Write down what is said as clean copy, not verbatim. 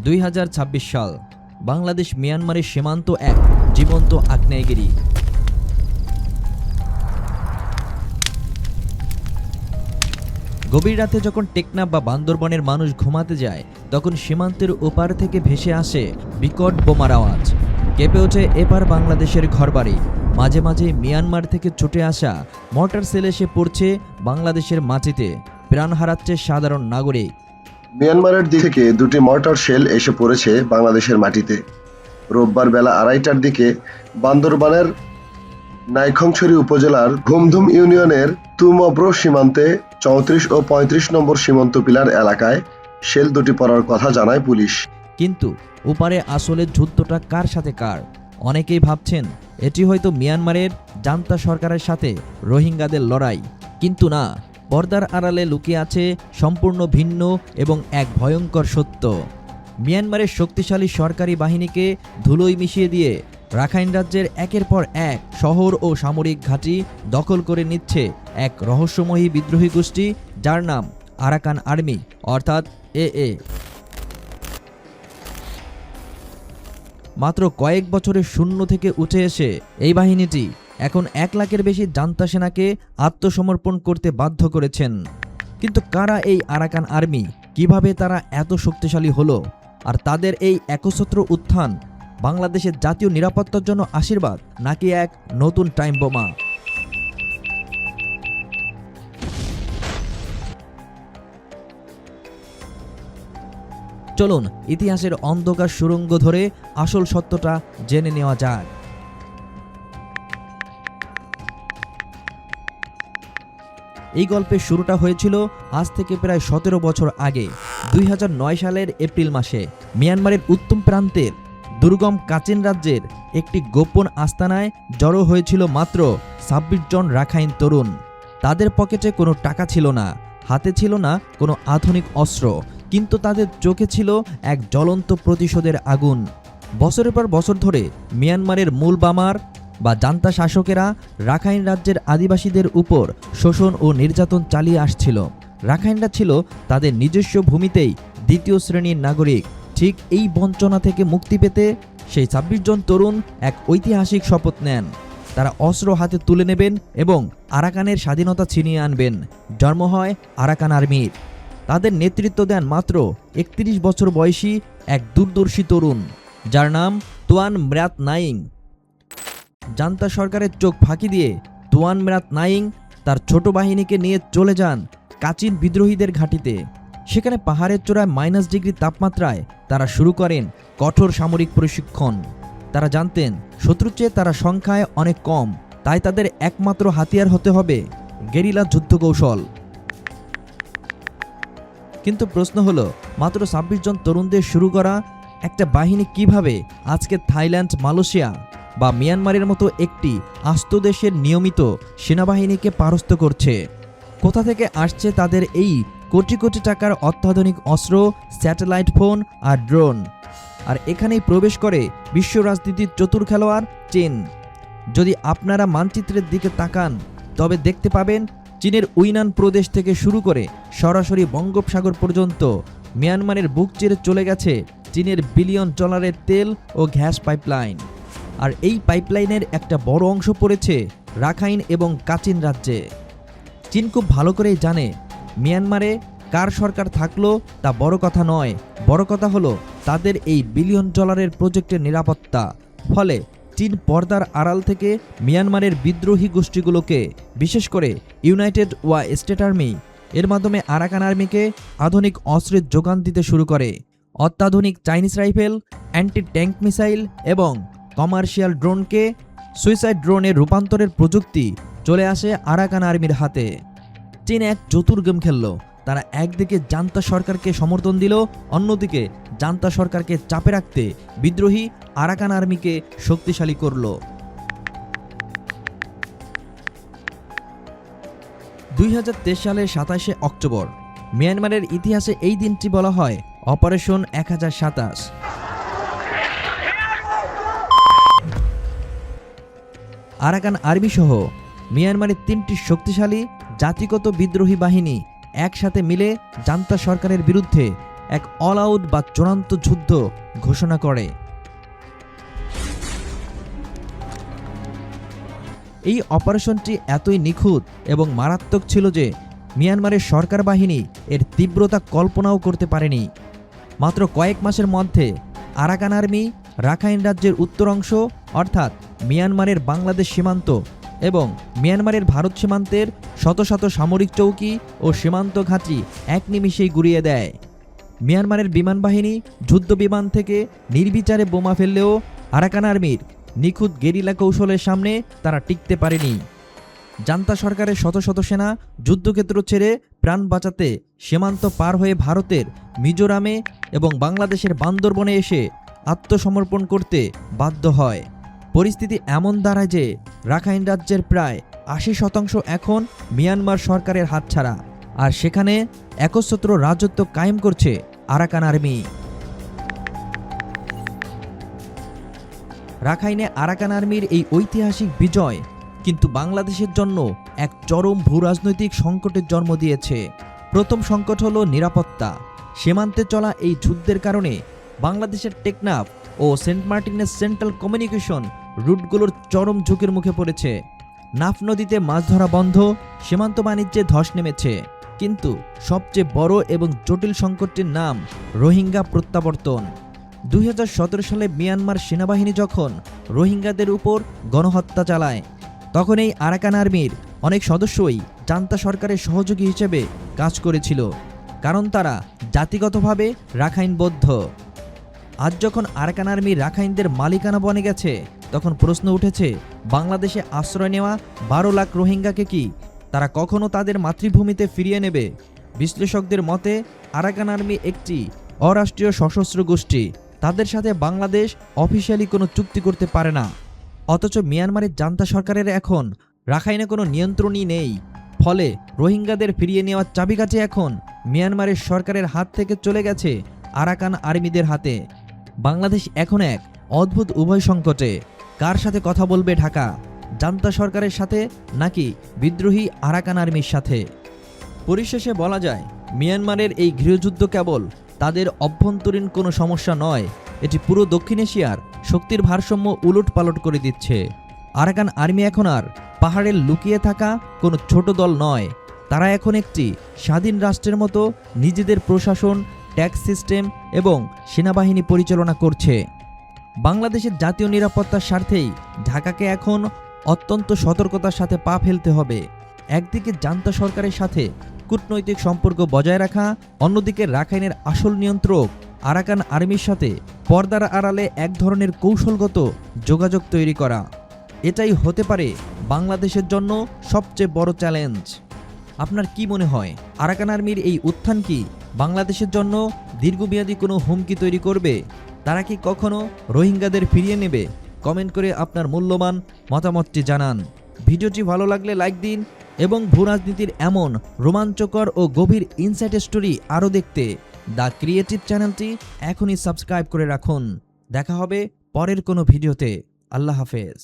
2026 সাল। বাংলাদেশ মিয়ানমারের সীমান্ত এক জীবন্ত আগ্নেয়গিরি। গভীর রাতে যখন টেকনাফ বা বান্দরবনের মানুষ ঘুমাতে যায়, তখন সীমান্তের ওপার থেকে ভেসে আসে বিকট বোমার আওয়াজ। কেঁপে ওঠে এপার বাংলাদেশের ঘরবাড়ি। মাঝে মাঝে মিয়ানমার থেকে ছুটে আসা মর্টার সেল এসে পড়ছে বাংলাদেশের মাটিতে, প্রাণ হারাচ্ছে সাধারণ নাগরিক। মিয়ানমারের দিক থেকে দুটি মর্টার শেল এসে পড়েছে বাংলাদেশের মাটিতে। রোববার বেলা 2:30টার দিকে বান্দরবানের নাইক্ষ্যংছড়ি উপজেলার ঘুমধুম ইউনিয়নের তুমব্র সীমান্তে 34 ও 35 নম্বর সীমান্ত পিলার এলাকায় শেল দুটি পড়ার কথা জানায় পুলিশ। কিন্তু ওপারে আসলে যুদ্ধটা কার সাথে কার? অনেকেই ভাবছেন এটি হয়তো মিয়ানমারের জান্তা সরকারের সাথে রোহিঙ্গাদের লড়াই, কিন্তু না, পর্দার আড়ালে লুকিয়ে আছে সম্পূর্ণ ভিন্ন এবং এক ভয়ঙ্কর সত্য। মিয়ানমারের শক্তিশালী সরকারি বাহিনীকে ধুলোয় মিশিয়ে দিয়ে রাখাইন রাজ্যের একের পর এক শহর ও সামরিক ঘাঁটি দখল করে নিচ্ছে এক রহস্যময়ী বিদ্রোহী গোষ্ঠী, যার নাম আরাকান আর্মি অর্থাৎ AA। মাত্র কয়েক বছরের শূন্য থেকে উঠে এসে এই বাহিনীটি এখন 1 লাখের বেশি জান্তা সেনাকে আত্মসমর্পণ করতে বাধ্য করেছেন। কিন্তু কারা এই আরাকান আর্মি? কিভাবে তারা এত শক্তিশালী হলো? আর তাদের এই একছত্র উত্থান বাংলাদেশের জাতীয় নিরাপত্তার জন্য আশীর্বাদ নাকি এক নতুন টাইম বোমা? চলুন ইতিহাসের অন্ধকার সুড়ঙ্গ ধরে আসল সত্যটা জেনে নেওয়া যাক। এই গল্পের শুরুটা হয়েছিল আজ থেকে প্রায় 17 বছর আগে, 2009 সালের এপ্রিল মাসে। মিয়ানমারের উত্তম প্রান্তের দুর্গম কাচিন রাজ্যের একটি গোপন আস্তানায় জড়ো হয়েছিল মাত্র 26 জন রাখাইন তরুণ। তাদের পকেটে কোনো টাকা ছিল না, হাতে ছিল না কোনো আধুনিক অস্ত্র, কিন্তু তাদের চোখে ছিল এক জ্বলন্ত প্রতিশোধের আগুন। বছরের পর বছর ধরে মিয়ানমারের মূল বামার বা জান্তা শাসকেরা রাখাইন রাজ্যের আদিবাসীদের উপর শোষণ ও নির্যাতন চালিয়ে আসছিল। রাখাইনরা ছিল তাদের নিজস্ব ভূমিতেই দ্বিতীয় শ্রেণীর নাগরিক। ঠিক এই বঞ্চনা থেকে মুক্তি পেতে সেই 26 জন তরুণ এক ঐতিহাসিক শপথ নেন। তারা অস্ত্র হাতে তুলে নেবেন এবং আরাকানের স্বাধীনতা ছিনিয়ে আনবেন। জন্ম হয় আরাকান আর্মির। তাদের নেতৃত্ব দেন মাত্র 31 বছর বয়সী এক দূরদর্শী তরুণ, যার নাম তুয়ান ম্রাত নাইং। জান্তা সরকারের চোখ ফাঁকি দিয়ে তুয়ান ম্রাত নাইং তার ছোট বাহিনীকে নিয়ে চলে যান কাচিন বিদ্রোহীদের ঘাঁটিতে। সেখানে পাহাড়ের চূড়ায় -ডিগ্রি তাপমাত্রায় তারা শুরু করেন কঠোর সামরিক প্রশিক্ষণ। তারা জানতেন শত্রুর চেয়ে তারা সংখ্যায় অনেক কম, তাই তাদের একমাত্র হাতিয়ার হতে হবে গেরিলা যুদ্ধ কৌশল। কিন্তু প্রশ্ন হলো, মাত্র 26 জন তরুণদের শুরু করা একটা বাহিনী কিভাবে আজকে থাইল্যান্ড, মালয়েশিয়া বা মিয়ানমারের মতো একটি আস্ত দেশের নিয়মিত সেনাবাহিনীকে পরাস্ত করছে? কোথা থেকে আসছে তাদের এই কোটি কোটি টাকার অত্যাধুনিক অস্ত্র, স্যাটেলাইট ফোন আর ড্রোন? আর এখানেই প্রবেশ করে বিশ্ব রাজনীতির চতুর খেলোয়াড় চীন। যদি আপনারা মানচিত্রের দিকে তাকান, তবে দেখতে পাবেন চীনের উইনান প্রদেশ থেকে শুরু করে সরাসরি বঙ্গোপসাগর পর্যন্ত মিয়ানমারের বুক চিরে চলে গেছে চীনের বিলিয়ন ডলারের তেল ও গ্যাস পাইপলাইন। আর এই পাইপলাইনের একটা বড় অংশ পড়েছে রাখাইন এবং কাচিন রাজ্যে। চীন খুব ভালো করেই জানে মিয়ানমারে কার সরকার থাকলো তা বড় কথা নয়, বড় কথা হলো তাদের এই বিলিয়ন ডলারের প্রজেক্টের নিরাপত্তা। ফলে চীন পর্দার আড়াল থেকে মিয়ানমারের বিদ্রোহী গোষ্ঠীগুলোকে, বিশেষ করে ইউনাইটেড স্টেট আর্মি এর মাধ্যমে আরাকান আর্মিকে আধুনিক অস্ত্রের যোগান দিতে শুরু করে। অত্যাধুনিক Chinese rifle, anti tank missile এবং কমার্শিয়াল ড্রোনকে সুইসাইড ড্রোনের রূপান্তরের প্রযুক্তি চলে আসে আরাকান আর্মির হাতে। চীন এক চতুর গেম খেলল। তারা একদিকে জান্তা সরকারকে সমর্থন দিল, অন্যদিকে জান্তা সরকারকে চাপে রাখতে বিদ্রোহী আরাকান আর্মিকে শক্তিশালী করল। 2023 সালের 27শে অক্টোবর মিয়ানমারের ইতিহাসে এই দিনটি বলা হয় অপারেশন 1027। আরাকান আর্মি সহ মিয়ানমারের 3টি শক্তিশালী জাতিগত বিদ্রোহী বাহিনী একসাথে মিলে জান্তা সরকারের বিরুদ্ধে এক অল আউট বা চূড়ান্ত যুদ্ধ ঘোষণা করে। এই অপারেশনটি এতই নিখুঁত এবং মারাত্মক ছিল যে মিয়ানমারের সরকার বাহিনী এর তীব্রতা কল্পনাও করতে পারেনি। মাত্র কয়েক মাসের মধ্যে আরাকান আর্মি রাখাইন রাজ্যের উত্তর অংশ অর্থাৎ মিয়ানমারের বাংলাদেশ সীমান্ত এবং মিয়ানমারের ভারত সীমান্তের শত শত সামরিক চৌকি ও সীমান্ত ঘাঁটি এক নিমিষেই গুড়িয়ে দেয়। মিয়ানমারের বিমান বাহিনী যুদ্ধ বিমান থেকে নির্বিচারে বোমা ফেললেও আরাকান আর্মির নিখুঁত গেরিলা কৌশলের সামনে তারা টিকতে পারেনি। জান্তা সরকারের শত শত সেনা যুদ্ধক্ষেত্র ছেড়ে প্রাণ বাঁচাতে সীমান্ত পার হয়ে ভারতের মিজোরামে এবং বাংলাদেশের বান্দরবনে এসে আত্মসমর্পণ করতে বাধ্য হয়। পরিস্থিতি এমন দাঁড়ায় যে রাখাইন রাজ্যের প্রায় ৮০% এখন মিয়ানমার সরকারের হাতছাড়া, আর সেখানে একচ্ছত্র রাজত্ব কায়েম করছে আরাকান আর্মি। রাখাইনে আরাকান আর্মির এই ঐতিহাসিক বিজয় কিন্তু বাংলাদেশের জন্য এক চরম ভূরাজনৈতিক সংকটের জন্ম দিয়েছে। প্রথম সংকট হলো নিরাপত্তা। সীমান্তে চলা এই যুদ্ধের কারণে বাংলাদেশের টেকনাফ ও সেন্ট মার্টিনের সেন্ট্রাল কমিউনিকেশন রুটগুলোর চরম ঝুঁকির মুখে পড়েছে। নাফ নদীতে মাছ ধরা বন্ধ, সীমান্ত বাণিজ্যে ধস নেমেছে। কিন্তু সবচেয়ে বড় এবং জটিল সংকটটির নাম রোহিঙ্গা প্রত্যাবর্তন। ২০১৭ সালে মিয়ানমার সেনাবাহিনী যখন রোহিঙ্গাদের উপর গণহত্যা চালায়, তখন এই আরাকান আর্মির অনেক সদস্যই জান্তা সরকারের সহযোগী হিসেবে কাজ করেছিল, কারণ তারা জাতিগতভাবে রাখাইনবদ্ধ। আজ যখন আরাকান আর্মি রাখাইনদের মালিকানা বনে গেছে, তখন প্রশ্ন উঠেছে, বাংলাদেশে আশ্রয় নেওয়া ১২ লাখ রোহিঙ্গাকে কি তারা কখনো তাদের মাতৃভূমিতে ফিরিয়ে নেবে? বিশ্লেষকদের মতে আরাকান আর্মি একটি অরাষ্ট্রীয় সশস্ত্র গোষ্ঠী। তাদের সাথে বাংলাদেশ অফিসিয়ালি কোনো চুক্তি করতে পারে না। অথচ মিয়ানমারের জান্তা সরকারের এখন রাখাইনে কোনো নিয়ন্ত্রণই নেই। ফলে রোহিঙ্গাদের ফিরিয়ে নেওয়ার চাবিকাঠি এখন মিয়ানমারের সরকারের হাত থেকে চলে গেছে আরাকান আর্মিদের হাতে। বাংলাদেশ এখন এক অদ্ভুত উভয় সংকটে। কার সাথে কথা বলবে ঢাকা, জান্তা সরকারের সাথে নাকি বিদ্রোহী আরাকান আর্মির সাথে? পরিশেষে বলা যায়, মিয়ানমারের এই গৃহযুদ্ধ কেবল তাদের অভ্যন্তরীণ কোনো সমস্যা নয়, এটি পুরো দক্ষিণ এশিয়ার শক্তির ভারসাম্য উলটপালট করে দিচ্ছে। আরাকান আর্মি এখন আর পাহাড়ে লুকিয়ে থাকা কোনো ছোট দল নয়। তারা এখন একটি স্বাধীন রাষ্ট্রের মতো নিজেদের প্রশাসন, ট্যাক্স সিস্টেম এবং সেনাবাহিনী পরিচালনা করছে। বাংলাদেশের জাতীয় নিরাপত্তার স্বার্থেই ঢাকাকে এখন অত্যন্ত সতর্কতার সাথে পা ফেলতে হবে। একদিকে জান্তা সরকারের সাথে কূটনৈতিক সম্পর্ক বজায় রাখা, অন্যদিকে রাখাইনের আসল নিয়ন্ত্রক আরাকান আর্মির সাথে পর্দার আড়ালে এক ধরনের কৌশলগত যোগাযোগ তৈরি করা। এটাই হতে পারে বাংলাদেশের জন্য সবচেয়ে বড় চ্যালেঞ্জ। আপনার কি মনে হয়, আরাকান আর্মির এই উত্থান কি বাংলাদেশের জন্য দীর্ঘমেয়াদী কোনো হুমকি তৈরি করবে? তারা কি কখনো রোহিঙ্গাদের ফিরিয়ে নেবে? কমেন্ট করে আপনার মূল্যবান মতামতটি জানান। ভিডিওটি ভালো লাগলে লাইক দিন এবং ভূরাজনীতির এমন রোমাঞ্চকর ও গভীর ইনসাইট স্টোরি আরও দেখতে দ্য ক্রিয়েটিভ চ্যানেলটি এখনই সাবস্ক্রাইব করে রাখুন। দেখা হবে পরের কোনো ভিডিওতে। আল্লাহ হাফেজ।